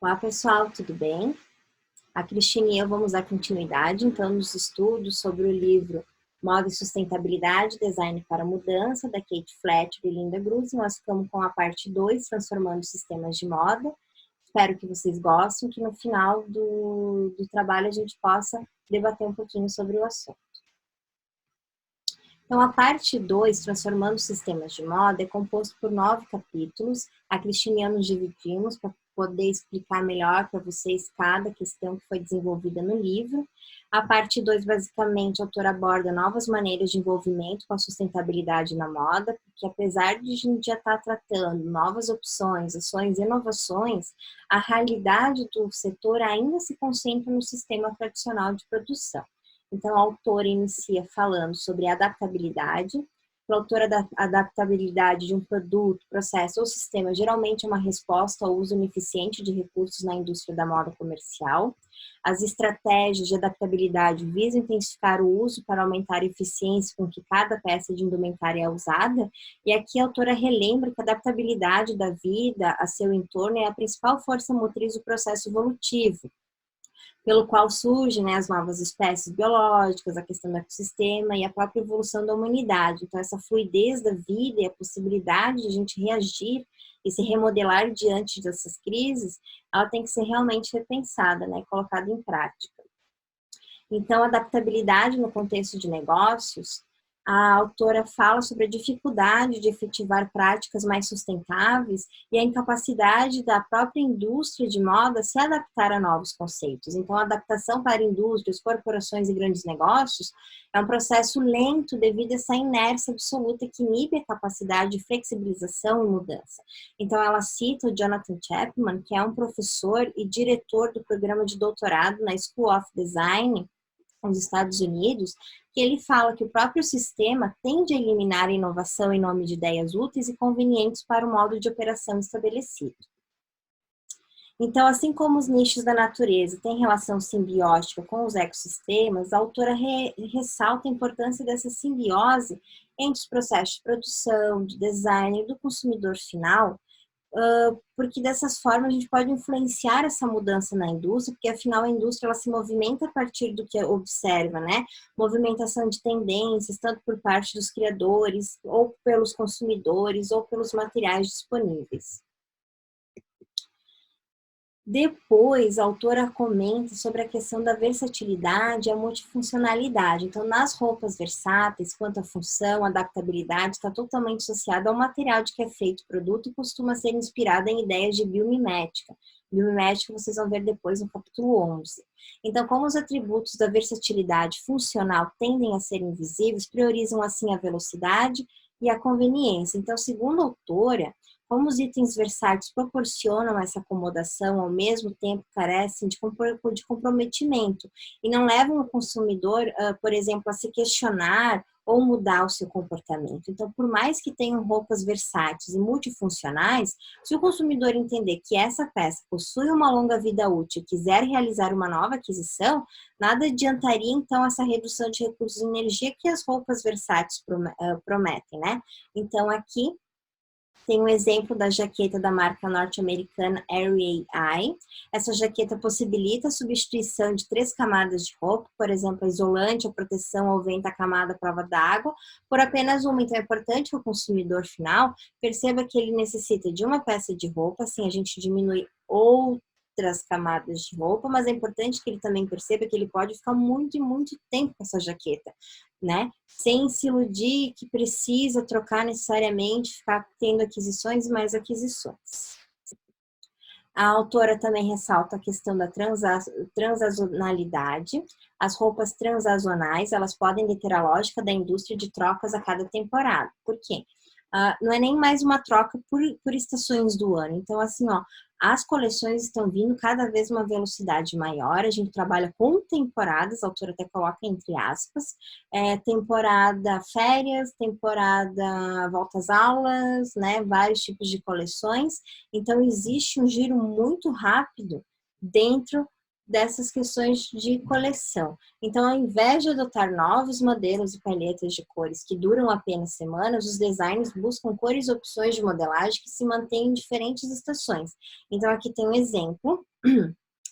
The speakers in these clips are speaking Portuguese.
Olá pessoal, tudo bem? A Cristina e eu vamos dar continuidade então nos estudos sobre o livro Moda e Sustentabilidade, Design para Mudança, da Kate Fletcher e Linda Gruz. Nós ficamos com a parte 2, Transformando Sistemas de Moda. Espero que vocês gostem, que no final do trabalho a gente possa debater um pouquinho sobre o assunto. Então, a parte 2, Transformando Sistemas de Moda, é composto por 9 capítulos. A Cristina e eu nos dividimos para poder explicar melhor para vocês cada questão que foi desenvolvida no livro. A parte 2, basicamente, a autora aborda novas maneiras de envolvimento com a sustentabilidade na moda, porque apesar de a gente já estar tratando novas opções, ações e inovações, a realidade do setor ainda se concentra no sistema tradicional de produção. Então, a autora inicia falando sobre adaptabilidade. Para a autora, da adaptabilidade de um produto, processo ou sistema geralmente é uma resposta ao uso ineficiente de recursos na indústria da moda comercial. As estratégias de adaptabilidade visam intensificar o uso para aumentar a eficiência com que cada peça de indumentária é usada. E aqui a autora relembra que a adaptabilidade da vida a seu entorno é a principal força motriz do processo evolutivo, pelo qual surgem, as novas espécies biológicas, a questão do ecossistema e a própria evolução da humanidade. Então, essa fluidez da vida e a possibilidade de a gente reagir e se remodelar diante dessas crises, ela tem que ser realmente repensada, colocada em prática. Então, a adaptabilidade no contexto de negócios, a autora fala sobre a dificuldade de efetivar práticas mais sustentáveis e a incapacidade da própria indústria de moda se adaptar a novos conceitos. Então, a adaptação para indústrias, corporações e grandes negócios é um processo lento devido a essa inércia absoluta que inibe a capacidade de flexibilização e mudança. Então, ela cita o Jonathan Chapman, que é um professor e diretor do programa de doutorado na School of Design nos Estados Unidos, que ele fala que o próprio sistema tende a eliminar a inovação em nome de ideias úteis e convenientes para o modo de operação estabelecido. Então, assim como os nichos da natureza têm relação simbiótica com os ecossistemas, a autora ressalta a importância dessa simbiose entre os processos de produção, de design e do consumidor final, porque dessas formas a gente pode influenciar essa mudança na indústria, porque afinal a indústria ela se movimenta a partir do que observa, Movimentação de tendências, tanto por parte dos criadores, ou pelos consumidores, ou pelos materiais disponíveis. Depois, a autora comenta sobre a questão da versatilidade e a multifuncionalidade. Então, nas roupas versáteis, quanto à função, adaptabilidade, está totalmente associada ao material de que é feito o produto e costuma ser inspirada em ideias de biomimética. Biomimética vocês vão ver depois no capítulo 11. Então, como os atributos da versatilidade funcional tendem a ser invisíveis, priorizam assim a velocidade e a conveniência. Então, segundo a autora, como os itens versáteis proporcionam essa acomodação, ao mesmo tempo carecem de comprometimento e não levam o consumidor, por exemplo, a se questionar ou mudar o seu comportamento. Então, por mais que tenham roupas versáteis e multifuncionais, se o consumidor entender que essa peça possui uma longa vida útil e quiser realizar uma nova aquisição, nada adiantaria, então, essa redução de recursos de energia que as roupas versáteis prometem, Então, aqui tem um exemplo da jaqueta da marca norte-americana REI. Essa jaqueta possibilita a substituição de 3 camadas de roupa, por exemplo, a isolante, a proteção ao vento, a camada à prova d'água, por apenas uma. Então, é importante que o consumidor final perceba que ele necessita de uma peça de roupa, assim a gente diminui outras camadas de roupa, mas é importante que ele também perceba que ele pode ficar muito e muito tempo com essa jaqueta, sem se iludir que precisa trocar necessariamente, ficar tendo aquisições e mais aquisições. A autora também ressalta a questão da transazonalidade. As roupas transazonais, elas podem deter a lógica da indústria de trocas a cada temporada. Por quê? Não é nem mais uma troca por estações do ano. Então, assim, as coleções estão vindo cada vez uma velocidade maior. A gente trabalha com temporadas, a autora até coloca entre aspas, temporada férias, temporada volta às aulas, vários tipos de coleções. Então, existe um giro muito rápido dentro dessas questões de coleção. Então, ao invés de adotar novos modelos e palhetas de cores que duram apenas semanas, os designers buscam cores e opções de modelagem que se mantêm em diferentes estações. Então, aqui tem um exemplo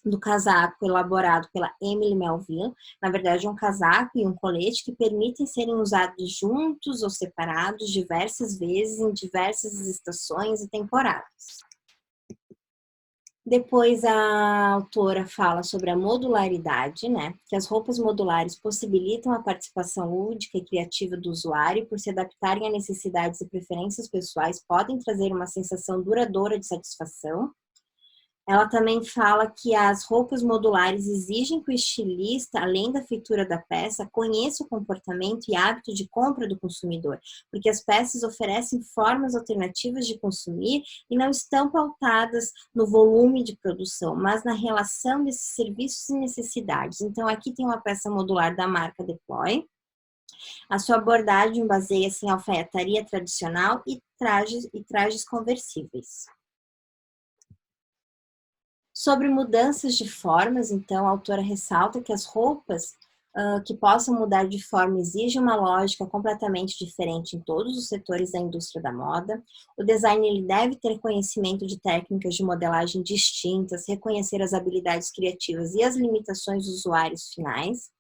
do casaco elaborado pela Emily Melville. Na verdade, é um casaco e um colete que permitem serem usados juntos ou separados diversas vezes em diversas estações e temporadas. Depois a autora fala sobre a modularidade, né? Que as roupas modulares possibilitam a participação lúdica e criativa do usuário, por se adaptarem a necessidades e preferências pessoais, podem trazer uma sensação duradoura de satisfação. Ela também fala que as roupas modulares exigem que o estilista, além da feitura da peça, conheça o comportamento e hábito de compra do consumidor, porque as peças oferecem formas alternativas de consumir e não estão pautadas no volume de produção, mas na relação desses serviços e necessidades. Então, aqui tem uma peça modular da marca Deploy. A sua abordagem baseia-se em alfaiataria tradicional e trajes conversíveis. Sobre mudanças de formas, então, a autora ressalta que as roupas que possam mudar de forma exigem uma lógica completamente diferente em todos os setores da indústria da moda. O design ele deve ter conhecimento de técnicas de modelagem distintas, reconhecer as habilidades criativas e as limitações dos usuários finais.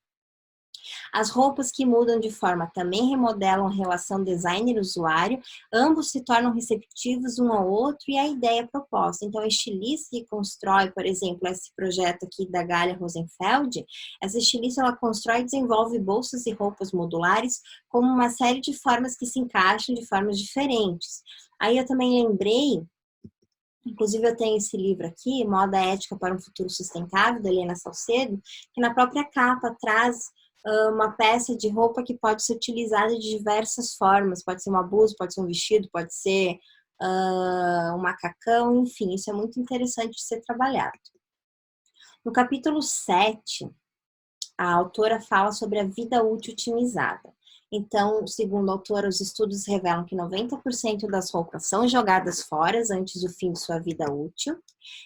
As roupas que mudam de forma também remodelam a relação designer-usuário, ambos se tornam receptivos um ao outro e à ideia proposta. Então, a estilista que constrói, por exemplo, esse projeto aqui da Galia Rosenfeld, essa estilista ela constrói e desenvolve bolsas e roupas modulares como uma série de formas que se encaixam de formas diferentes. Aí eu também lembrei, inclusive eu tenho esse livro aqui, Moda Ética para um Futuro Sustentável, da Helena Salcedo, que na própria capa traz uma peça de roupa que pode ser utilizada de diversas formas, pode ser uma blusa, pode ser um vestido, pode ser um macacão, enfim, isso é muito interessante de ser trabalhado. No capítulo 7, a autora fala sobre a vida útil otimizada. Então, segundo a autora, os estudos revelam que 90% das roupas são jogadas fora antes do fim de sua vida útil.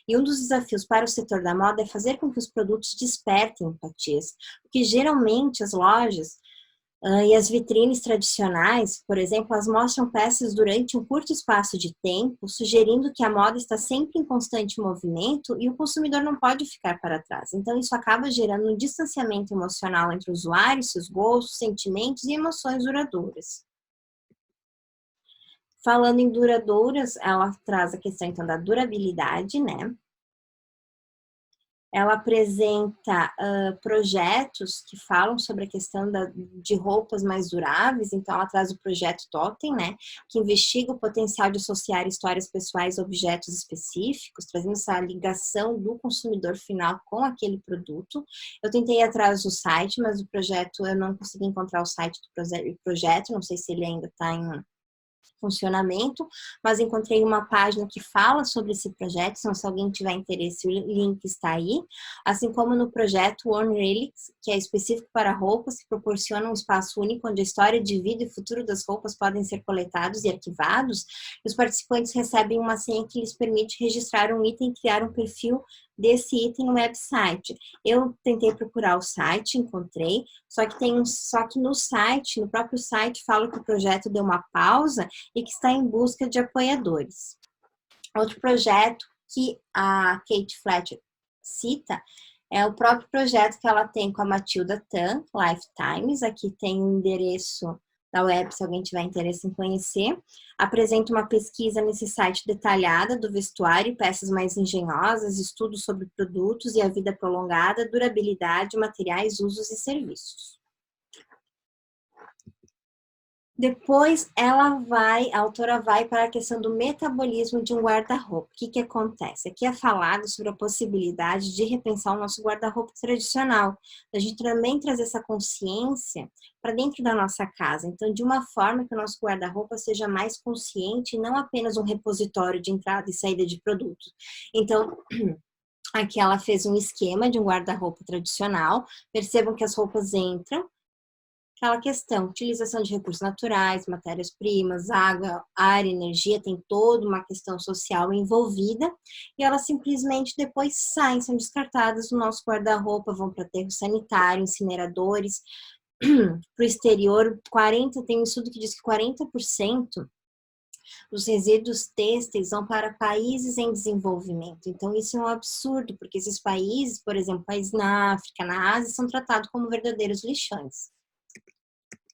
E um dos desafios para o setor da moda é fazer com que os produtos despertem empatias, porque geralmente as lojas e as vitrines tradicionais, por exemplo, elas mostram peças durante um curto espaço de tempo, sugerindo que a moda está sempre em constante movimento e o consumidor não pode ficar para trás. Então, isso acaba gerando um distanciamento emocional entre o usuário, seus gostos, sentimentos e emoções duradouras. Falando em duradouras, ela traz a questão, então, da durabilidade, né? Ela apresenta projetos que falam sobre a questão de roupas mais duráveis, então ela traz o projeto Totem, né, que investiga o potencial de associar histórias pessoais a objetos específicos, trazendo essa ligação do consumidor final com aquele produto. Eu tentei ir atrás do site, mas o projeto, eu não consegui encontrar o site do projeto, não sei se ele ainda está em funcionamento, mas encontrei uma página que fala sobre esse projeto, então se alguém tiver interesse, o link está aí, assim como no projeto Worn Relics, que é específico para roupas, que proporciona um espaço único onde a história de vida e futuro das roupas podem ser coletados e arquivados, e os participantes recebem uma senha que lhes permite registrar um item e criar um perfil desse item no website. Eu tentei procurar o site, encontrei, só que no site, no próprio site, fala que o projeto deu uma pausa e que está em busca de apoiadores. Outro projeto que a Kate Fletcher cita é o próprio projeto que ela tem com a Matilda Tan, Lifetimes. Aqui tem o endereço da web, se alguém tiver interesse em conhecer. Apresenta uma pesquisa nesse site detalhada do vestuário, peças mais engenhosas, estudos sobre produtos e a vida prolongada, durabilidade, materiais, usos e serviços. Depois a autora vai para a questão do metabolismo de um guarda-roupa. O que acontece? Aqui é falado sobre a possibilidade de repensar o nosso guarda-roupa tradicional. A gente também trazer essa consciência para dentro da nossa casa. Então, de uma forma que o nosso guarda-roupa seja mais consciente e não apenas um repositório de entrada e saída de produtos. Então, aqui ela fez um esquema de um guarda-roupa tradicional. Percebam que as roupas entram, aquela questão, utilização de recursos naturais, matérias-primas, água, ar, energia, tem toda uma questão social envolvida, e elas simplesmente depois saem, são descartadas do nosso guarda-roupa, vão para aterro sanitário, incineradores, para o exterior. Tem um estudo que diz que 40% dos resíduos têxteis vão para países em desenvolvimento. Então, isso é um absurdo, porque esses países, por exemplo, países na África, na Ásia, são tratados como verdadeiros lixões.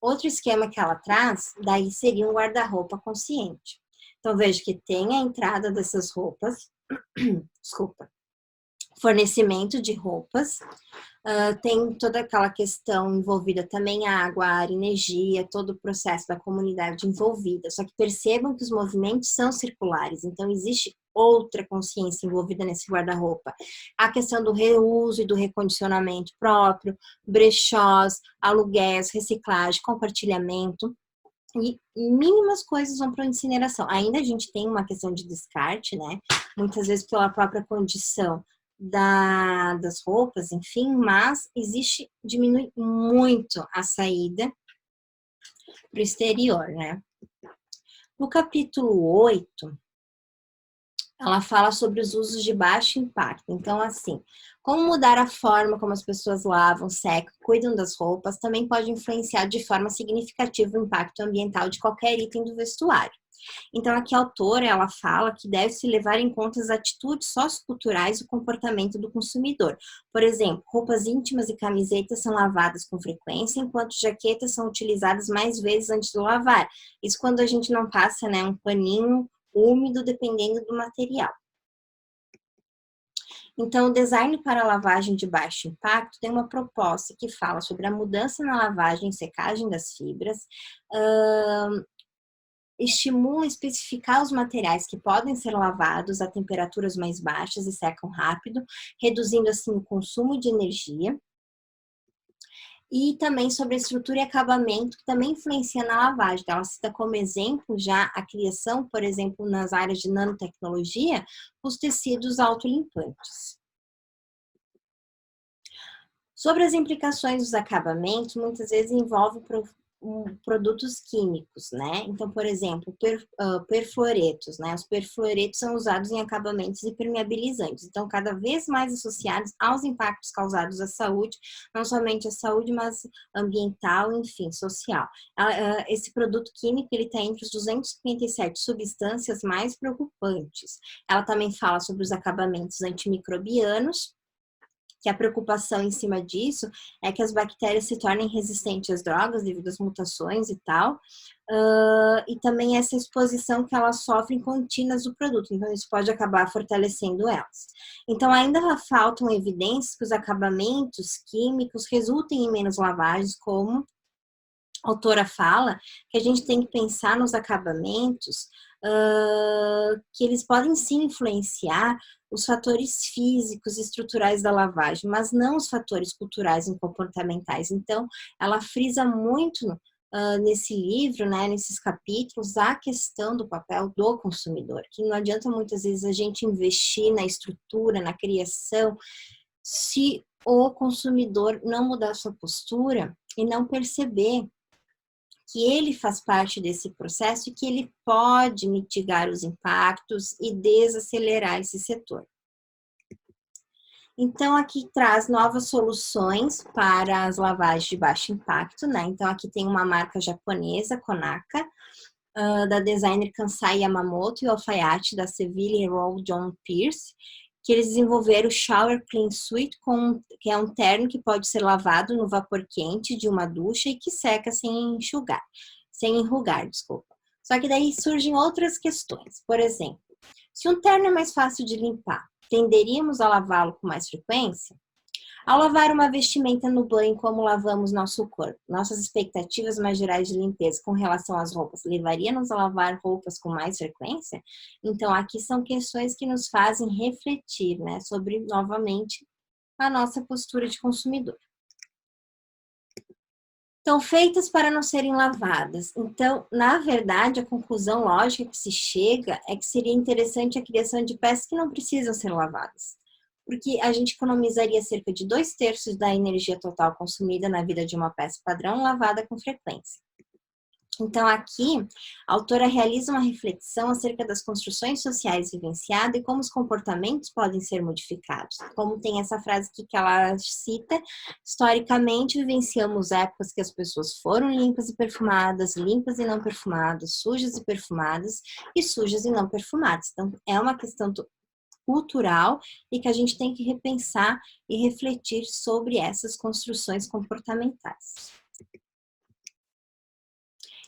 Outro esquema que ela traz, daí seria um guarda-roupa consciente. Então, veja que tem a entrada dessas roupas, desculpa, fornecimento de roupas, tem toda aquela questão envolvida também a água, ar, energia, todo o processo da comunidade envolvida. Só que percebam que os movimentos são circulares, então existe outra consciência envolvida nesse guarda-roupa. A questão do reuso e do recondicionamento próprio, brechós, aluguéis, reciclagem, compartilhamento. E mínimas coisas vão para a incineração. Ainda a gente tem uma questão de descarte, né? Muitas vezes pela própria condição das roupas, enfim, mas diminui muito a saída para o exterior, né? No capítulo 8, ela fala sobre os usos de baixo impacto. Então, assim, como mudar a forma como as pessoas lavam, secam, cuidam das roupas, também pode influenciar de forma significativa o impacto ambiental de qualquer item do vestuário. Então, aqui a autora, ela fala que deve-se levar em conta as atitudes socioculturais e o comportamento do consumidor. Por exemplo, roupas íntimas e camisetas são lavadas com frequência, enquanto jaquetas são utilizadas mais vezes antes de lavar. Isso quando a gente não passa, né, um paninho úmido, dependendo do material. Então, o design para lavagem de baixo impacto tem uma proposta que fala sobre a mudança na lavagem e secagem das fibras, estimula especificar os materiais que podem ser lavados a temperaturas mais baixas e secam rápido, reduzindo assim o consumo de energia. E também sobre a estrutura e acabamento, que também influencia na lavagem. Então, ela cita como exemplo já a criação, por exemplo, nas áreas de nanotecnologia, os tecidos autolimpantes. Sobre as implicações dos acabamentos, muitas vezes envolve produtos químicos, né? Então, por exemplo, perfluoretos, né? Os perfluoretos são usados em acabamentos impermeabilizantes, então cada vez mais associados aos impactos causados à saúde, não somente à saúde, mas ambiental, enfim, social. Esse produto químico, ele está entre os 257 substâncias mais preocupantes. Ela também fala sobre os acabamentos antimicrobianos, que a preocupação em cima disso é que as bactérias se tornem resistentes às drogas devido às mutações e tal, e também essa exposição que elas sofrem contínuas do produto, então isso pode acabar fortalecendo elas. Então ainda faltam evidências que os acabamentos químicos resultem em menos lavagens, como a autora fala, que a gente tem que pensar nos acabamentos, que eles podem sim influenciar os fatores físicos e estruturais da lavagem, mas não os fatores culturais e comportamentais. Então, ela frisa muito nesse livro, né, nesses capítulos, a questão do papel do consumidor, que não adianta muitas vezes a gente investir na estrutura, na criação, se o consumidor não mudar sua postura e não perceber que ele faz parte desse processo e que ele pode mitigar os impactos e desacelerar esse setor. Então, aqui traz novas soluções para as lavagens de baixo impacto, né? Então, aqui tem uma marca japonesa, Konaka, da designer Kansai Yamamoto e alfaiate da Seville Roll John Pierce, que eles desenvolveram o Shower Clean Suite, que é um terno que pode ser lavado no vapor quente de uma ducha e que seca sem enrugar, desculpa. Só que daí surgem outras questões. Por exemplo, se um terno é mais fácil de limpar, tenderíamos a lavá-lo com mais frequência? Ao lavar uma vestimenta no banho, como lavamos nosso corpo, nossas expectativas mais gerais de limpeza com relação às roupas levaria-nos a lavar roupas com mais frequência? Então, aqui são questões que nos fazem refletir, né, sobre, novamente, a nossa postura de consumidor. Então, feitas para não serem lavadas. Então, na verdade, a conclusão lógica que se chega é que seria interessante a criação de peças que não precisam ser lavadas. porque a gente economizaria cerca de 2/3 da energia total consumida na vida de uma peça padrão lavada com frequência. Então, aqui, a autora realiza uma reflexão acerca das construções sociais vivenciadas e como os comportamentos podem ser modificados. Como tem essa frase aqui que ela cita, historicamente vivenciamos épocas que as pessoas foram limpas e não perfumadas, sujas e perfumadas e sujas e não perfumadas. Então, é uma questão cultural e que a gente tem que repensar e refletir sobre essas construções comportamentais.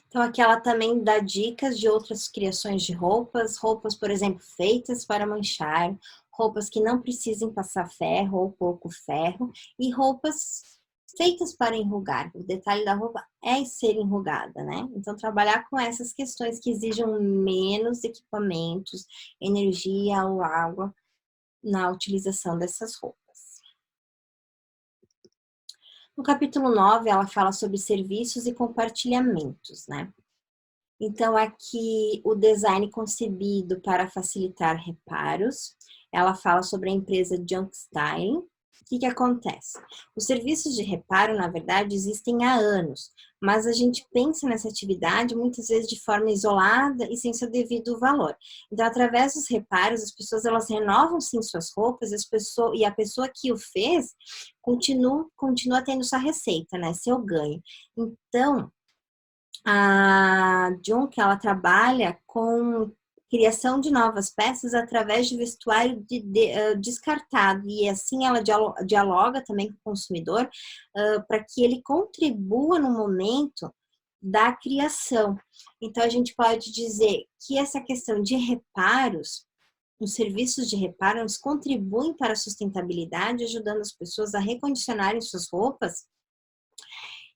Então, aqui ela também dá dicas de outras criações de roupas, por exemplo, feitas para manchar, roupas que não precisem passar ferro ou pouco ferro, e roupas feitas para enrugar. O detalhe da roupa é ser enrugada, né? Então, trabalhar com essas questões que exijam menos equipamentos, energia ou água na utilização dessas roupas. No capítulo 9, ela fala sobre serviços e compartilhamentos, né? Então, aqui o design concebido para facilitar reparos. Ela fala sobre a empresa Junk Styling. O que acontece? Os serviços de reparo, na verdade, existem há anos, mas a gente pensa nessa atividade muitas vezes de forma isolada e sem seu devido valor. Então, através dos reparos, as pessoas elas renovam sim suas roupas e a pessoa que o fez continua tendo sua receita, né? Seu ganho. Então, a Junk, ela trabalha com criação de novas peças através de vestuário descartado, e assim ela dialoga também com o consumidor para que ele contribua no momento da criação. Então, a gente pode dizer que essa questão de reparos, os serviços de reparo, eles contribuem para a sustentabilidade, ajudando as pessoas a recondicionarem suas roupas,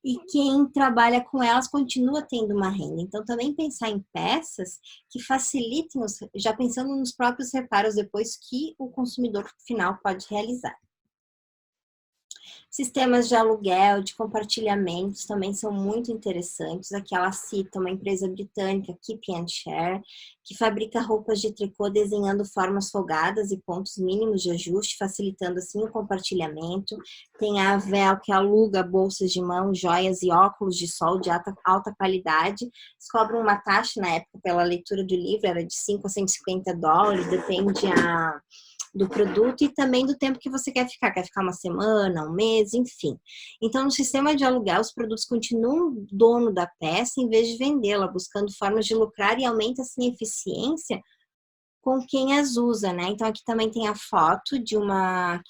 e quem trabalha com elas continua tendo uma renda. Então, também pensar em peças que facilitem, já pensando nos próprios reparos depois que o consumidor final pode realizar. Sistemas de aluguel, de compartilhamentos também são muito interessantes. Aqui ela cita uma empresa britânica, Keep and Share, que fabrica roupas de tricô desenhando formas folgadas e pontos mínimos de ajuste, facilitando assim o compartilhamento. Tem a Avel, que aluga bolsas de mão, joias e óculos de sol de alta qualidade. Eles cobram uma taxa, na época, pela leitura do livro, era de $5 a $150, depende do produto e também do tempo que você quer ficar uma semana, um mês, enfim. Então, no sistema de aluguel, os produtos continuam dono da peça em vez de vendê-la, buscando formas de lucrar e aumenta assim a eficiência com quem as usa, né? Então, aqui também tem a foto de uma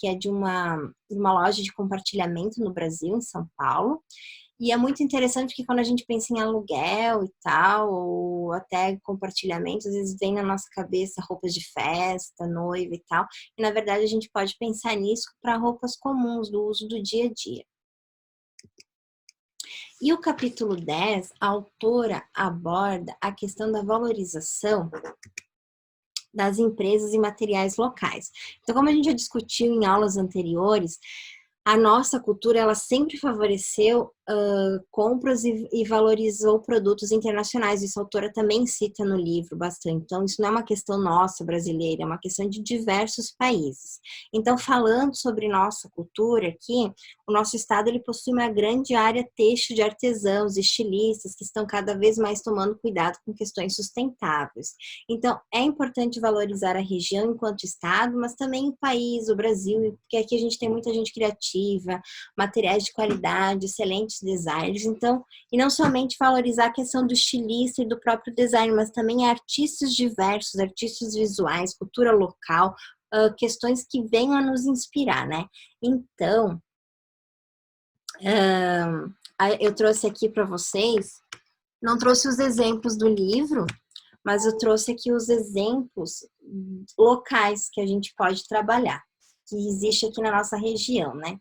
loja de compartilhamento no Brasil, em São Paulo. E é muito interessante que quando a gente pensa em aluguel e tal, ou até compartilhamento, às vezes vem na nossa cabeça roupas de festa, noiva e tal. E na verdade a gente pode pensar nisso para roupas comuns, do uso do dia a dia. E o capítulo 10, a autora aborda a questão da valorização das empresas e materiais locais. Então, como a gente já discutiu em aulas anteriores, a nossa cultura, ela sempre favoreceu compras e valorizou produtos internacionais. Isso a autora também cita no livro bastante. Então, isso não é uma questão nossa, brasileira, é uma questão de diversos países. Então, falando sobre nossa cultura aqui, o nosso estado, ele possui uma grande área têxtil de artesãos, estilistas, que estão cada vez mais tomando cuidado com questões sustentáveis. Então, é importante valorizar a região enquanto estado, mas também o país, o Brasil, porque aqui a gente tem muita gente criativa, materiais de qualidade, excelentes designers, então, e não somente valorizar a questão do estilista e do próprio design, mas também artistas diversos, artistas visuais, cultura local, questões que venham a nos inspirar, né? Então, eu trouxe aqui para vocês, não trouxe os exemplos do livro, mas eu trouxe aqui os exemplos locais que a gente pode trabalhar, que existe aqui na nossa região, né?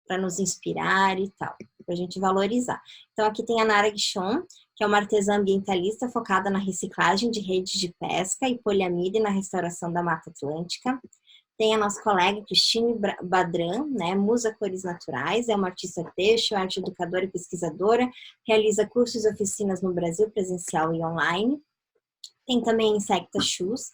Para nos inspirar e tal, para a gente valorizar. Então, aqui tem a Nara Guichon, que é uma artesã ambientalista focada na reciclagem de redes de pesca e poliamida e na restauração da Mata Atlântica. Tem a nossa colega Cristine Badran, né, musa cores naturais, é uma artista têxtil, arte educadora e pesquisadora, realiza cursos e oficinas no Brasil, presencial e online. Tem também a Insecta Shoes,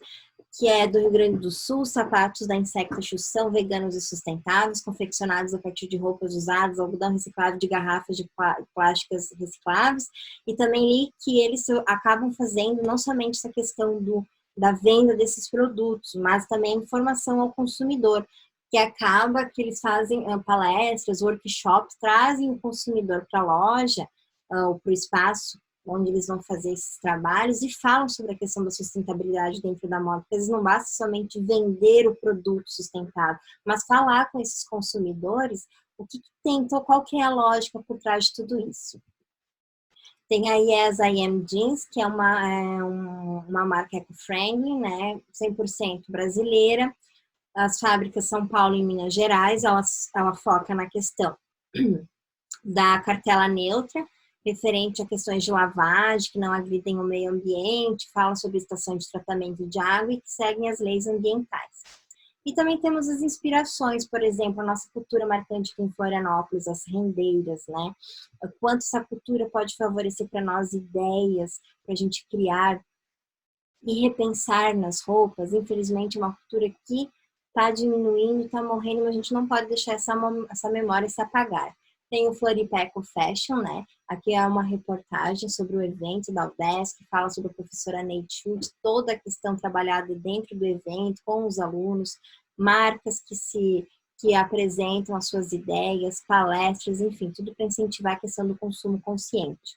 que é do Rio Grande do Sul, sapatos da Insecta Shoes são veganos e sustentáveis, confeccionados a partir de roupas usadas, algodão reciclável de garrafas de plásticas recicláveis, e também li que eles acabam fazendo não somente essa questão da venda desses produtos, mas também a informação ao consumidor, que acaba que eles fazem palestras, workshops, trazem o consumidor para a loja, ou para o espaço onde eles vão fazer esses trabalhos e falam sobre a questão da sustentabilidade dentro da moda, porque às vezes não basta somente vender o produto sustentável, mas falar com esses consumidores o que tem, então qual que é a lógica por trás de tudo isso. Tem a Yes I Am Jeans, que é uma marca eco-friendly, né, 100% brasileira. As fábricas São Paulo e Minas Gerais, ela foca na questão da cartela neutra, referente a questões de lavagem, que não agridem o meio ambiente, fala sobre estação de tratamento de água e que seguem as leis ambientais. E também temos as inspirações, por exemplo, a nossa cultura marcante aqui em Florianópolis, as rendeiras, né? O quanto essa cultura pode favorecer para nós ideias, para a gente criar e repensar nas roupas. Infelizmente, é uma cultura que está diminuindo, está morrendo, mas a gente não pode deixar essa memória se apagar. Tem o Floripa Eco Fashion, né? Aqui é uma reportagem sobre o evento da UDESC, que fala sobre a professora Neide Schultz, toda a questão trabalhada dentro do evento, com os alunos, marcas que apresentam as suas ideias, palestras, enfim, tudo para incentivar a questão do consumo consciente.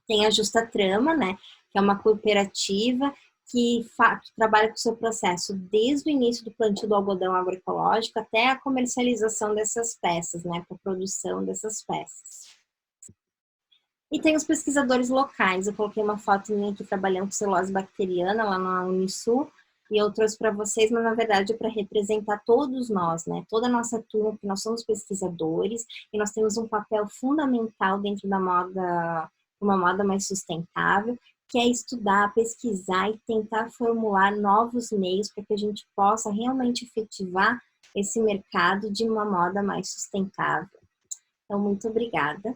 Tem a Justa Trama, né? Que é uma cooperativa que trabalha com o seu processo desde o início do plantio do algodão agroecológico até a comercialização dessas peças, né, para a produção dessas peças. E tem os pesquisadores locais, eu coloquei uma foto minha aqui trabalhando com celulose bacteriana lá na Unisul, e eu trouxe para vocês, mas na verdade é para representar todos nós, né, toda a nossa turma, porque nós somos pesquisadores e nós temos um papel fundamental dentro da moda, uma moda mais sustentável, que é estudar, pesquisar e tentar formular novos meios para que a gente possa realmente efetivar esse mercado de uma moda mais sustentável. Então, muito obrigada.